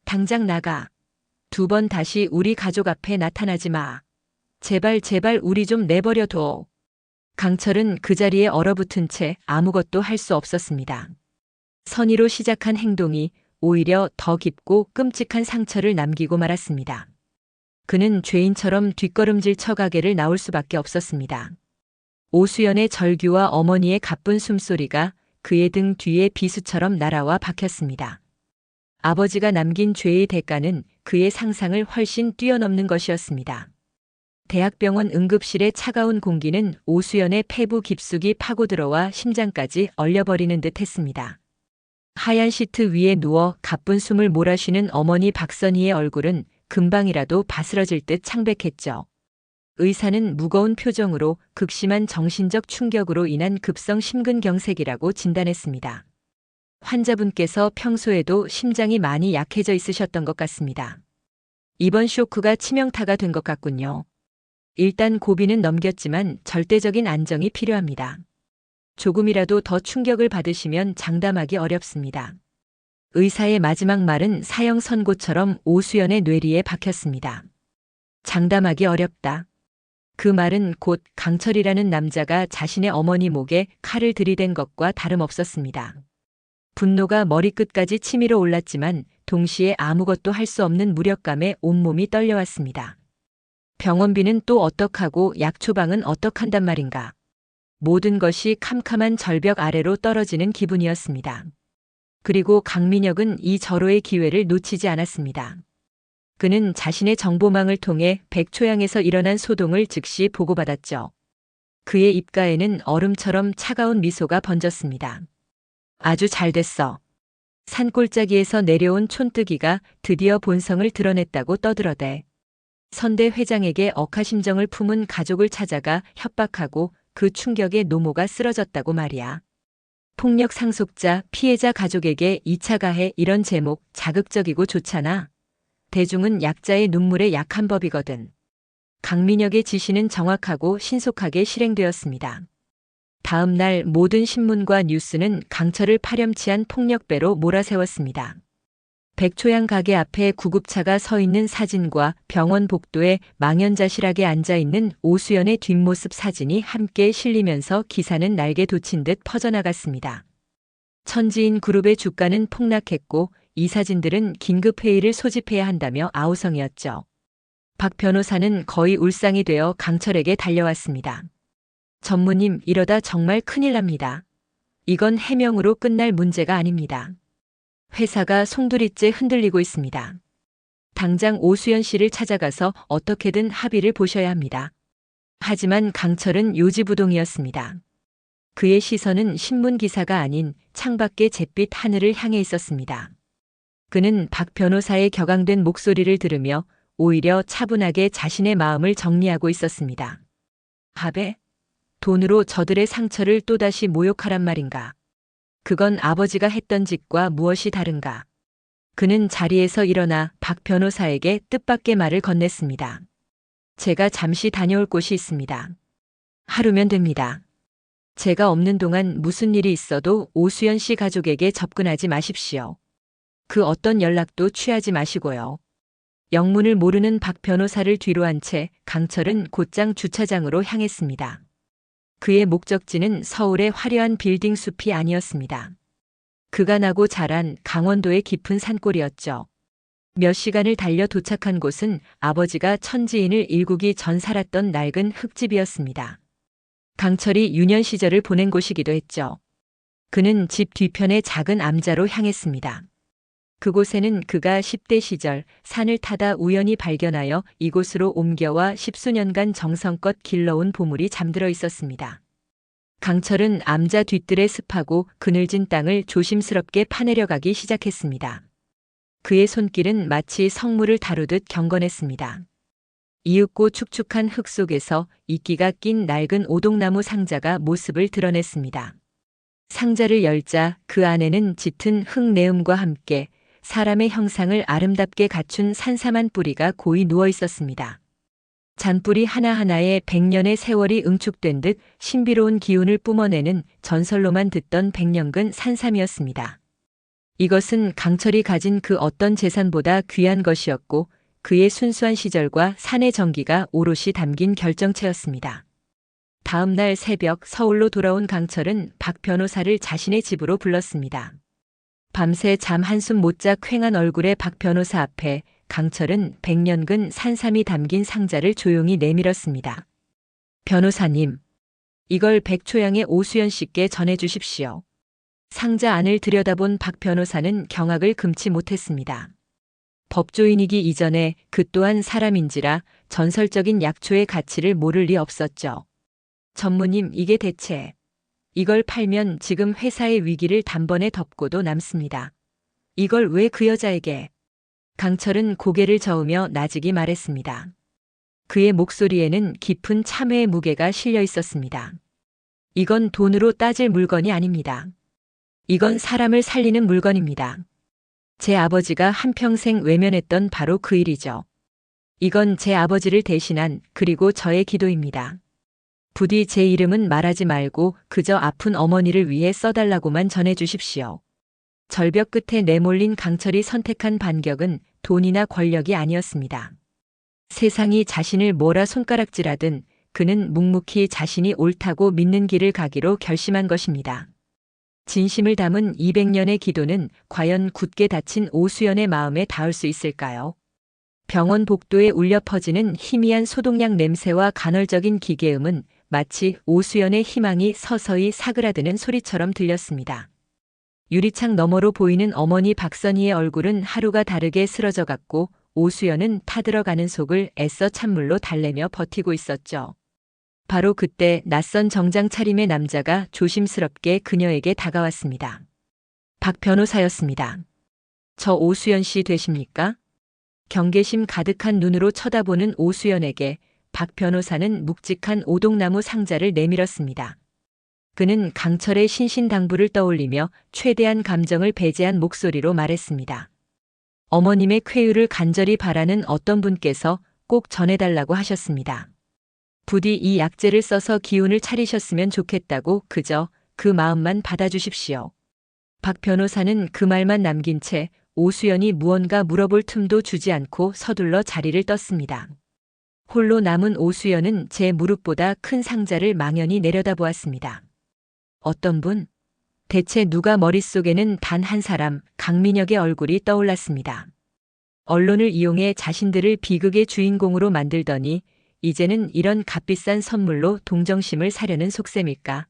당장 나가. 2번 다시 우리 가족 앞에 나타나지 마. 제발 우리 좀 내버려둬. 강철은 그 자리에 얼어붙은 채 아무것도 할 수 없었습니다. 선의로 시작한 행동이 오히려 더 깊고 끔찍한 상처를 남기고 말았습니다. 그는 죄인처럼 뒷걸음질 쳐 가게를 나올 수밖에 없었습니다. 오수연의 절규와 어머니의 가쁜 숨소리가 그의 등 뒤에 비수처럼 날아와 박혔습니다. 아버지가 남긴 죄의 대가는 그의 상상을 훨씬 뛰어넘는 것이었습니다. 대학병원 응급실의 차가운 공기는 오수연의 폐부 깊숙이 파고들어와 심장까지 얼려버리는 듯 했습니다. 하얀 시트 위에 누워 가쁜 숨을 몰아쉬는 어머니 박선희의 얼굴은 금방이라도 바스러질 듯 창백했죠. 의사는 무거운 표정으로 극심한 정신적 충격으로 인한 급성 심근경색이라고 진단했습니다. 환자분께서 평소에도 심장이 많이 약해져 있으셨던 것 같습니다. 이번 쇼크가 치명타가 된 것 같군요. 일단 고비는 넘겼지만 절대적인 안정이 필요합니다. 조금이라도 더 충격을 받으시면 장담하기 어렵습니다. 의사의 마지막 말은 사형 선고처럼 오수연의 뇌리에 박혔습니다. 장담하기 어렵다. 그 말은 곧 강철이라는 남자가 자신의 어머니 목에 칼을 들이댄 것과 다름없었습니다. 분노가 머리끝까지 치밀어 올랐지만 동시에 아무것도 할 수 없는 무력감에 온몸이 떨려왔습니다. 병원비는 또 어떡하고 약 처방은 어떡한단 말인가. 모든 것이 캄캄한 절벽 아래로 떨어지는 기분이었습니다. 그리고 강민혁은 이 절호의 기회를 놓치지 않았습니다. 그는 자신의 정보망을 통해 백초양에서 일어난 소동을 즉시 보고받았죠. 그의 입가에는 얼음처럼 차가운 미소가 번졌습니다. 아주 잘 됐어. 산골짜기에서 내려온 촌뜨기가 드디어 본성을 드러냈다고 떠들어대. 선대 회장에게 억하심정을 품은 가족을 찾아가 협박하고 그 충격에 노모가 쓰러졌다고 말이야. 폭력 상속자, 피해자 가족에게 2차 가해 이런 제목 자극적이고 좋잖아. 대중은 약자의 눈물에 약한 법이거든. 강민혁의 지시는 정확하고 신속하게 실행되었습니다. 다음 날 모든 신문과 뉴스는 강철을 파렴치한 폭력배로 몰아세웠습니다. 백초양 가게 앞에 구급차가 서 있는 사진과 병원 복도에 망연자실하게 앉아있는 오수연의 뒷모습 사진이 함께 실리면서 기사는 날개 돋친 듯 퍼져나갔습니다. 천지인 그룹의 주가는 폭락했고 이 사진들은 긴급회의를 소집해야 한다며 아우성이었죠. 박 변호사는 거의 울상이 되어 강철에게 달려왔습니다. 전무님, 이러다 정말 큰일 납니다. 이건 해명으로 끝날 문제가 아닙니다. 회사가 송두리째 흔들리고 있습니다. 당장 오수연 씨를 찾아가서 어떻게든 합의를 보셔야 합니다. 하지만 강철은 요지부동이었습니다. 그의 시선은 신문 기사가 아닌 창밖의 잿빛 하늘을 향해 있었습니다. 그는 박 변호사의 격앙된 목소리를 들으며 오히려 차분하게 자신의 마음을 정리하고 있었습니다. 합의? 돈으로 저들의 상처를 또다시 모욕하란 말인가? 그건 아버지가 했던 짓과 무엇이 다른가? 그는 자리에서 일어나 박 변호사에게 뜻밖의 말을 건넸습니다. 제가 잠시 다녀올 곳이 있습니다. 하루면 됩니다. 제가 없는 동안 무슨 일이 있어도 오수연 씨 가족에게 접근하지 마십시오. 그 어떤 연락도 취하지 마시고요. 영문을 모르는 박 변호사를 뒤로 한 채 강철은 곧장 주차장으로 향했습니다. 그의 목적지는 서울의 화려한 빌딩 숲이 아니었습니다. 그가 나고 자란 강원도의 깊은 산골이었죠. 몇 시간을 달려 도착한 곳은 아버지가 천지인을 일구기 전 살았던 낡은 흙집이었습니다. 강철이 유년 시절을 보낸 곳이기도 했죠. 그는 집 뒤편의 작은 암자로 향했습니다. 그곳에는 그가 10대 시절 산을 타다 우연히 발견하여 이곳으로 옮겨와 10수년간 정성껏 길러온 보물이 잠들어 있었습니다. 강철은 암자 뒤뜰의 습하고 그늘진 땅을 조심스럽게 파내려가기 시작했습니다. 그의 손길은 마치 성물을 다루듯 경건했습니다. 이윽고 축축한 흙 속에서 이끼가 낀 낡은 오동나무 상자가 모습을 드러냈습니다. 상자를 열자 그 안에는 짙은 흙 내음과 함께 사람의 형상을 아름답게 갖춘 산삼한 뿌리가 고이 누워 있었습니다. 잔뿌리 하나하나에 100년의 세월이 응축된 듯 신비로운 기운을 뿜어내는 전설로만 듣던 백년근 산삼이었습니다. 이것은 강철이 가진 그 어떤 재산보다 귀한 것이었고 그의 순수한 시절과 산의 정기가 오롯이 담긴 결정체였습니다. 다음 날 새벽 서울로 돌아온 강철은 박 변호사를 자신의 집으로 불렀습니다. 밤새 잠 한숨 못 자 퀭한 얼굴의 박 변호사 앞에 강철은 100년근 산삼이 담긴 상자를 조용히 내밀었습니다. 변호사님, 이걸 백초양의 오수연 씨께 전해주십시오. 상자 안을 들여다본 박 변호사는 경악을 금치 못했습니다. 법조인이기 이전에 그 또한 사람인지라 전설적인 약초의 가치를 모를 리 없었죠. 전무님, 이게 대체 이걸 팔면 지금 회사의 위기를 단번에 덮고도 남습니다. 이걸 왜 그 여자에게? 강철은 고개를 저으며 나직이 말했습니다. 그의 목소리에는 깊은 참회의 무게가 실려 있었습니다. 이건 돈으로 따질 물건이 아닙니다. 이건 사람을 살리는 물건입니다. 제 아버지가 한평생 외면했던 바로 그 일이죠. 이건 제 아버지를 대신한 그리고 저의 기도입니다. 부디 제 이름은 말하지 말고 그저 아픈 어머니를 위해 써달라고만 전해주십시오. 절벽 끝에 내몰린 강철이 선택한 반격은 돈이나 권력이 아니었습니다. 세상이 자신을 뭐라 손가락질하든 그는 묵묵히 자신이 옳다고 믿는 길을 가기로 결심한 것입니다. 진심을 담은 200년의 기도는 과연 굳게 닫힌 오수연의 마음에 닿을 수 있을까요? 병원 복도에 울려 퍼지는 희미한 소독약 냄새와 간헐적인 기계음은 마치 오수연의 희망이 서서히 사그라드는 소리처럼 들렸습니다. 유리창 너머로 보이는 어머니 박선희의 얼굴은 하루가 다르게 쓰러져 갔고 오수연은 타들어가는 속을 애써 찬물로 달래며 버티고 있었죠. 바로 그때 낯선 정장 차림의 남자가 조심스럽게 그녀에게 다가왔습니다. 박 변호사였습니다. 저 오수연 씨 되십니까? 경계심 가득한 눈으로 쳐다보는 오수연에게 박 변호사는 묵직한 오동나무 상자를 내밀었습니다. 그는 강철의 신신당부를 떠올리며 최대한 감정을 배제한 목소리로 말했습니다. 어머님의 쾌유를 간절히 바라는 어떤 분께서 꼭 전해달라고 하셨습니다. 부디 이 약재를 써서 기운을 차리셨으면 좋겠다고 그저 그 마음만 받아주십시오. 박 변호사는 그 말만 남긴 채 오수연이 무언가 물어볼 틈도 주지 않고 서둘러 자리를 떴습니다. 홀로 남은 오수연은 제 무릎보다 큰 상자를 망연히 내려다보았습니다. 어떤 분? 대체 누가? 머릿속에는 단 한 사람, 강민혁의 얼굴이 떠올랐습니다. 언론을 이용해 자신들을 비극의 주인공으로 만들더니 이제는 이런 값비싼 선물로 동정심을 사려는 속셈일까?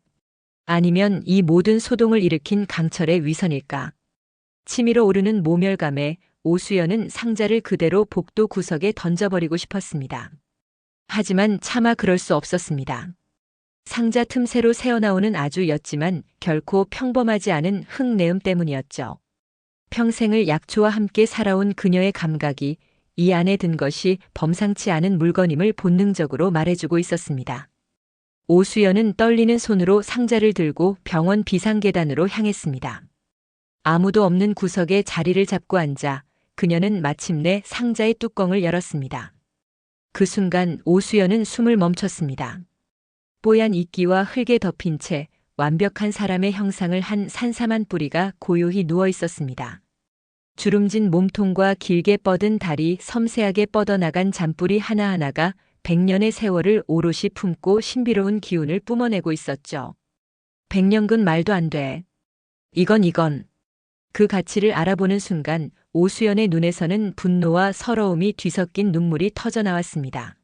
아니면 이 모든 소동을 일으킨 강철의 위선일까? 치밀어 오르는 모멸감에 오수연은 상자를 그대로 복도 구석에 던져버리고 싶었습니다. 하지만 차마 그럴 수 없었습니다. 상자 틈새로 새어나오는 아주 옅지만 결코 평범하지 않은 흙내음 때문이었죠. 평생을 약초와 함께 살아온 그녀의 감각이 이 안에 든 것이 범상치 않은 물건임을 본능적으로 말해주고 있었습니다. 오수연은 떨리는 손으로 상자를 들고 병원 비상계단으로 향했습니다. 아무도 없는 구석에 자리를 잡고 앉아 그녀는 마침내 상자의 뚜껑을 열었습니다. 그 순간 오수연은 숨을 멈췄습니다. 뽀얀 이끼와 흙에 덮인 채 완벽한 사람의 형상을 한 산삼한 뿌리가 고요히 누워 있었습니다. 주름진 몸통과 길게 뻗은 다리, 섬세하게 뻗어나간 잔뿌리 하나하나가 100년의 세월을 오롯이 품고 신비로운 기운을 뿜어내고 있었죠. 100년근 말도 안 돼. 이건. 그 가치를 알아보는 순간 오수연의 눈에서는 분노와 서러움이 뒤섞인 눈물이 터져나왔습니다.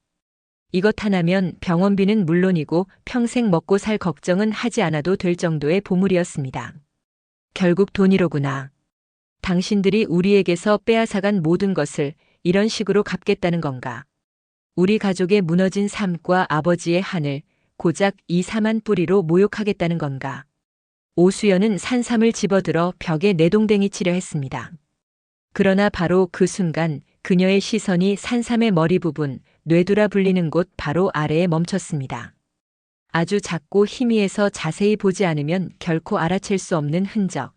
이것 하나면 병원비는 물론이고 평생 먹고 살 걱정은 하지 않아도 될 정도의 보물이었습니다. 결국 돈이로구나. 당신들이 우리에게서 빼앗아간 모든 것을 이런 식으로 갚겠다는 건가? 우리 가족의 무너진 삶과 아버지의 하늘, 고작 이 삼한 뿌리로 모욕하겠다는 건가? 오수연은 산삼을 집어들어 벽에 내동댕이 치려 했습니다. 그러나 바로 그 순간 그녀의 시선이 산삼의 머리 부분, 뇌두라 불리는 곳 바로 아래에 멈췄습니다. 아주 작고 희미해서 자세히 보지 않으면 결코 알아챌 수 없는 흔적.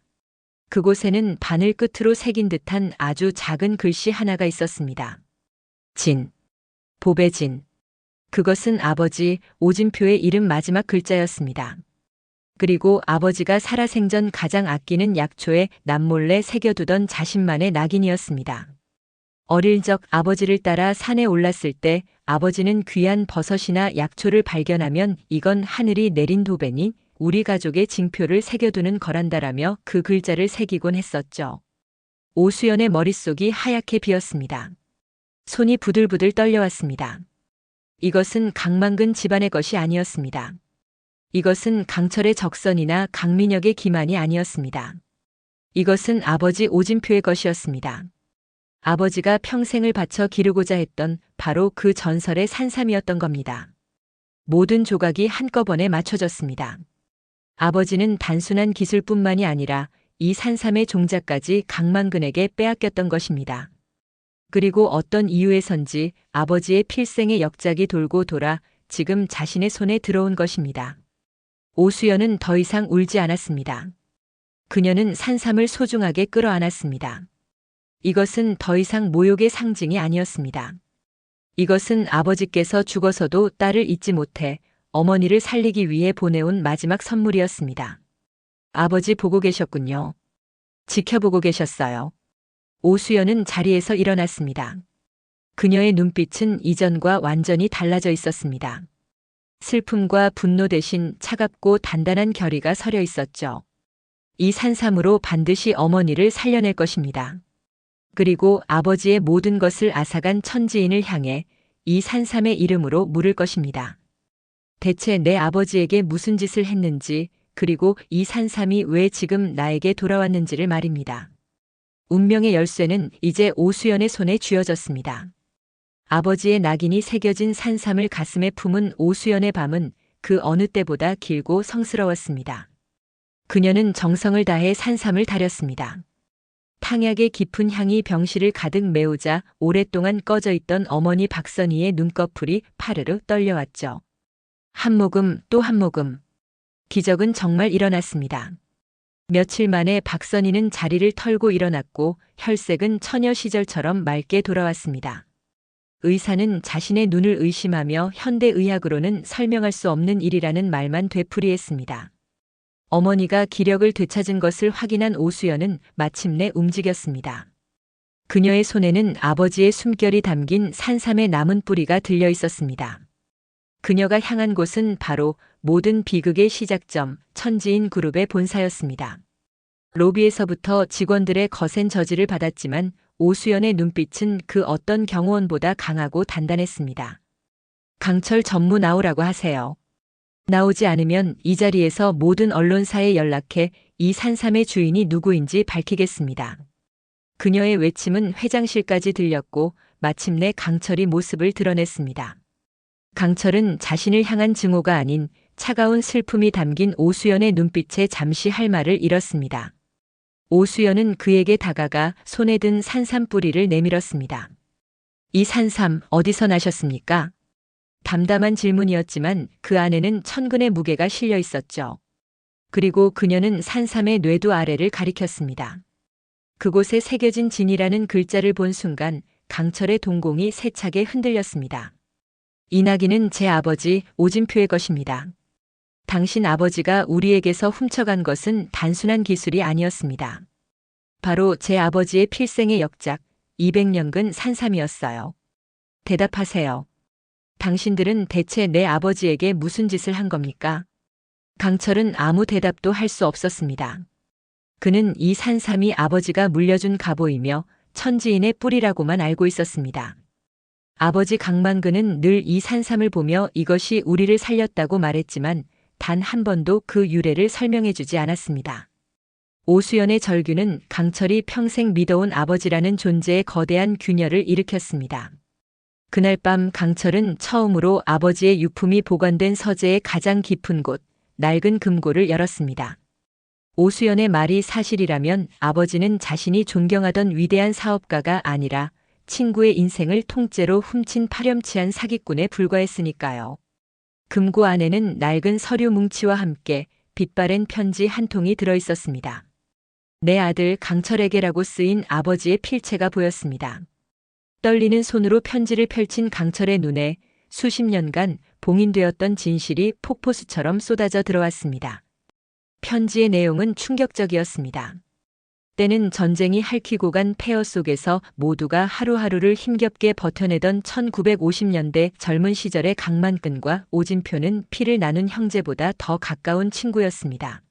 그곳에는 바늘 끝으로 새긴 듯한 아주 작은 글씨 하나가 있었습니다. 진. 보배 진. 그것은 아버지 오진표의 이름 마지막 글자였습니다. 그리고 아버지가 살아생전 가장 아끼는 약초에 남몰래 새겨두던 자신만의 낙인이었습니다. 어릴 적 아버지를 따라 산에 올랐을 때 아버지는 귀한 버섯이나 약초를 발견하면 이건 하늘이 내린 도배니 우리 가족의 징표를 새겨두는 거란다라며 그 글자를 새기곤 했었죠. 오수연의 머릿속이 하얗게 비었습니다. 손이 부들부들 떨려왔습니다. 이것은 강만근 집안의 것이 아니었습니다. 이것은 강철의 적선이나 강민혁의 기만이 아니었습니다. 이것은 아버지 오진표의 것이었습니다. 아버지가 평생을 바쳐 기르고자 했던 바로 그 전설의 산삼이었던 겁니다. 모든 조각이 한꺼번에 맞춰졌습니다. 아버지는 단순한 기술뿐만이 아니라 이 산삼의 종자까지 강만근에게 빼앗겼던 것입니다. 그리고 어떤 이유에선지 아버지의 필생의 역작이 돌고 돌아 지금 자신의 손에 들어온 것입니다. 오수연은 더 이상 울지 않았습니다. 그녀는 산삼을 소중하게 끌어안았습니다. 이것은 더 이상 모욕의 상징이 아니었습니다. 이것은 아버지께서 죽어서도 딸을 잊지 못해 어머니를 살리기 위해 보내온 마지막 선물이었습니다. 아버지 보고 계셨군요. 지켜보고 계셨어요. 오수연은 자리에서 일어났습니다. 그녀의 눈빛은 이전과 완전히 달라져 있었습니다. 슬픔과 분노 대신 차갑고 단단한 결의가 서려 있었죠. 이 산삼으로 반드시 어머니를 살려낼 것입니다. 그리고 아버지의 모든 것을 앗아간 천지인을 향해 이 산삼의 이름으로 물을 것입니다. 대체 내 아버지에게 무슨 짓을 했는지, 그리고 이 산삼이 왜 지금 나에게 돌아왔는지를 말입니다. 운명의 열쇠는 이제 오수연의 손에 쥐어졌습니다. 아버지의 낙인이 새겨진 산삼을 가슴에 품은 오수연의 밤은 그 어느 때보다 길고 성스러웠습니다. 그녀는 정성을 다해 산삼을 다렸습니다. 탕약의 깊은 향이 병실을 가득 메우자 오랫동안 꺼져 있던 어머니 박선희의 눈꺼풀이 파르르 떨려왔죠. 한 모금 또 한 모금. 기적은 정말 일어났습니다. 며칠 만에 박선희는 자리를 털고 일어났고 혈색은 처녀 시절처럼 맑게 돌아왔습니다. 의사는 자신의 눈을 의심하며 현대의학으로는 설명할 수 없는 일이라는 말만 되풀이했습니다. 어머니가 기력을 되찾은 것을 확인한 오수연은 마침내 움직였습니다. 그녀의 손에는 아버지의 숨결이 담긴 산삼의 남은 뿌리가 들려 있었습니다. 그녀가 향한 곳은 바로 모든 비극의 시작점, 천지인 그룹의 본사였습니다. 로비에서부터 직원들의 거센 저지를 받았지만 오수연의 눈빛은 그 어떤 경호원보다 강하고 단단했습니다. 강철 전무 나오라고 하세요. 나오지 않으면 이 자리에서 모든 언론사에 연락해 이 산삼의 주인이 누구인지 밝히겠습니다. 그녀의 외침은 회장실까지 들렸고 마침내 강철이 모습을 드러냈습니다. 강철은 자신을 향한 증오가 아닌 차가운 슬픔이 담긴 오수연의 눈빛에 잠시 할 말을 잃었습니다. 오수연은 그에게 다가가 손에 든 산삼 뿌리를 내밀었습니다. 이 산삼 어디서 나셨습니까? 담담한 질문이었지만 그 안에는 천근의 무게가 실려 있었죠. 그리고 그녀는 산삼의 뇌두 아래를 가리켰습니다. 그곳에 새겨진 진이라는 글자를 본 순간 강철의 동공이 세차게 흔들렸습니다. 이 낙인은 제 아버지 오진표의 것입니다. 당신 아버지가 우리에게서 훔쳐간 것은 단순한 기술이 아니었습니다. 바로 제 아버지의 필생의 역작, 200년근 산삼이었어요. 대답하세요. 당신들은 대체 내 아버지에게 무슨 짓을 한 겁니까? 강철은 아무 대답도 할 수 없었습니다. 그는 이 산삼이 아버지가 물려준 갑오이며 천지인의 뿌리라고만 알고 있었습니다. 아버지 강만근은 늘 이 산삼을 보며 이것이 우리를 살렸다고 말했지만 단 한 번도 그 유래를 설명해주지 않았습니다. 오수연의 절규는 강철이 평생 믿어온 아버지라는 존재의 거대한 균열을 일으켰습니다. 그날 밤 강철은 처음으로 아버지의 유품이 보관된 서재의 가장 깊은 곳, 낡은 금고를 열었습니다. 오수연의 말이 사실이라면 아버지는 자신이 존경하던 위대한 사업가가 아니라 친구의 인생을 통째로 훔친 파렴치한 사기꾼에 불과했으니까요. 금고 안에는 낡은 서류 뭉치와 함께 빛바랜 편지 한 통이 들어있었습니다. 내 아들 강철에게라고 쓰인 아버지의 필체가 보였습니다. 떨리는 손으로 편지를 펼친 강철의 눈에 수십 년간 봉인되었던 진실이 폭포수처럼 쏟아져 들어왔습니다. 편지의 내용은 충격적이었습니다. 때는 전쟁이 핥히고 간 폐허 속에서 모두가 하루하루를 힘겹게 버텨내던 1950년대 젊은 시절의 강만근과 오진표는 피를 나눈 형제보다 더 가까운 친구였습니다.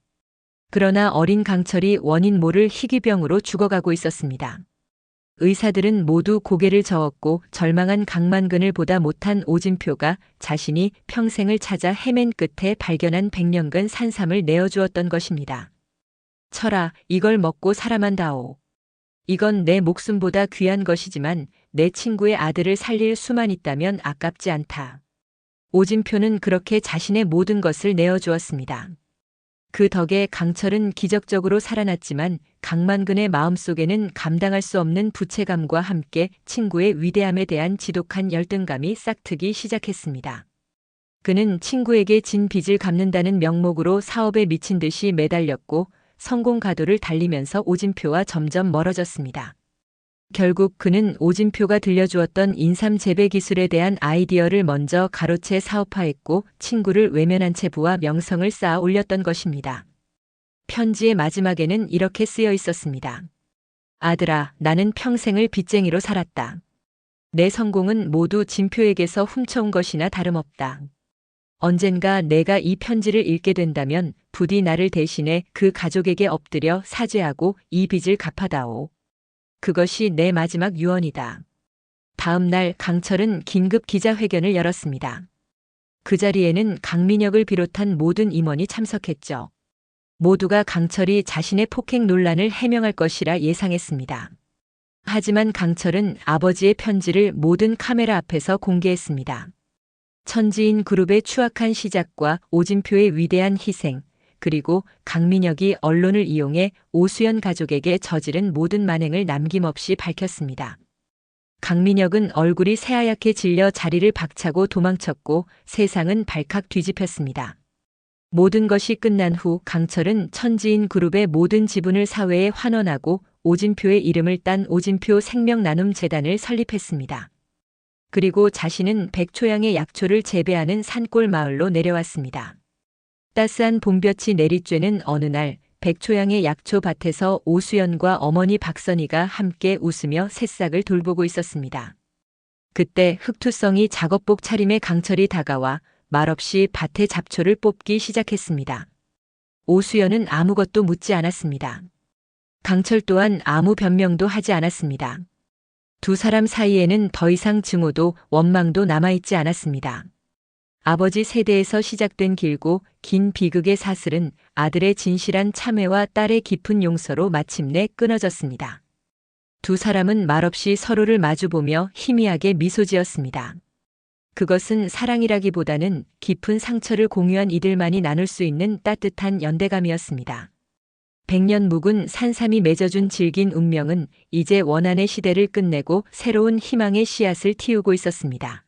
그러나 어린 강철이 원인 모를 희귀병으로 죽어가고 있었습니다. 의사들은 모두 고개를 저었고 절망한 강만근을 보다 못한 오진표가 자신이 평생을 찾아 헤맨 끝에 발견한 100년근 산삼을 내어주었던 것입니다. 철아, 이걸 먹고 살아만다오. 이건 내 목숨보다 귀한 것이지만 내 친구의 아들을 살릴 수만 있다면 아깝지 않다. 오진표는 그렇게 자신의 모든 것을 내어주었습니다. 그 덕에 강철은 기적적으로 살아났지만 강만근의 마음속에는 감당할 수 없는 부채감과 함께 친구의 위대함에 대한 지독한 열등감이 싹트기 시작했습니다. 그는 친구에게 진 빚을 갚는다는 명목으로 사업에 미친 듯이 매달렸고 성공 가도를 달리면서 오진표와 점점 멀어졌습니다. 결국 그는 오진표가 들려주었던 인삼 재배 기술에 대한 아이디어를 먼저 가로채 사업화했고 친구를 외면한 채 부와 명성을 쌓아 올렸던 것입니다. 편지의 마지막에는 이렇게 쓰여 있었습니다. 아들아, 나는 평생을 빚쟁이로 살았다. 내 성공은 모두 진표에게서 훔쳐온 것이나 다름없다. 언젠가 내가 이 편지를 읽게 된다면 부디 나를 대신해 그 가족에게 엎드려 사죄하고 이 빚을 갚아다오. 그것이 내 마지막 유언이다. 다음 날 강철은 긴급 기자회견을 열었습니다. 그 자리에는 강민혁을 비롯한 모든 임원이 참석했죠. 모두가 강철이 자신의 폭행 논란을 해명할 것이라 예상했습니다. 하지만 강철은 아버지의 편지를 모든 카메라 앞에서 공개했습니다. 천지인 그룹의 추악한 시작과 오진표의 위대한 희생, 그리고 강민혁이 언론을 이용해 오수연 가족에게 저지른 모든 만행을 남김없이 밝혔습니다. 강민혁은 얼굴이 새하얗게 질려 자리를 박차고 도망쳤고 세상은 발칵 뒤집혔습니다. 모든 것이 끝난 후 강철은 천지인 그룹의 모든 지분을 사회에 환원하고 오진표의 이름을 딴 오진표 생명나눔재단을 설립했습니다. 그리고 자신은 백초양의 약초를 재배하는 산골 마을로 내려왔습니다. 따스한 봄볕이 내리쬐는 어느 날 백초양의 약초 밭에서 오수연과 어머니 박선희가 함께 웃으며 새싹을 돌보고 있었습니다. 그때 흑투성이 작업복 차림의 강철이 다가와 말없이 밭의 잡초를 뽑기 시작했습니다. 오수연은 아무것도 묻지 않았습니다. 강철 또한 아무 변명도 하지 않았습니다. 두 사람 사이에는 더 이상 증오도 원망도 남아있지 않았습니다. 아버지 세대에서 시작된 길고 긴 비극의 사슬은 아들의 진실한 참회와 딸의 깊은 용서로 마침내 끊어졌습니다. 두 사람은 말없이 서로를 마주보며 희미하게 미소 지었습니다. 그것은 사랑이라기보다는 깊은 상처를 공유한 이들만이 나눌 수 있는 따뜻한 연대감이었습니다. 100년 묵은 산삼이 맺어준 질긴 운명은 이제 원한의 시대를 끝내고 새로운 희망의 씨앗을 틔우고 있었습니다.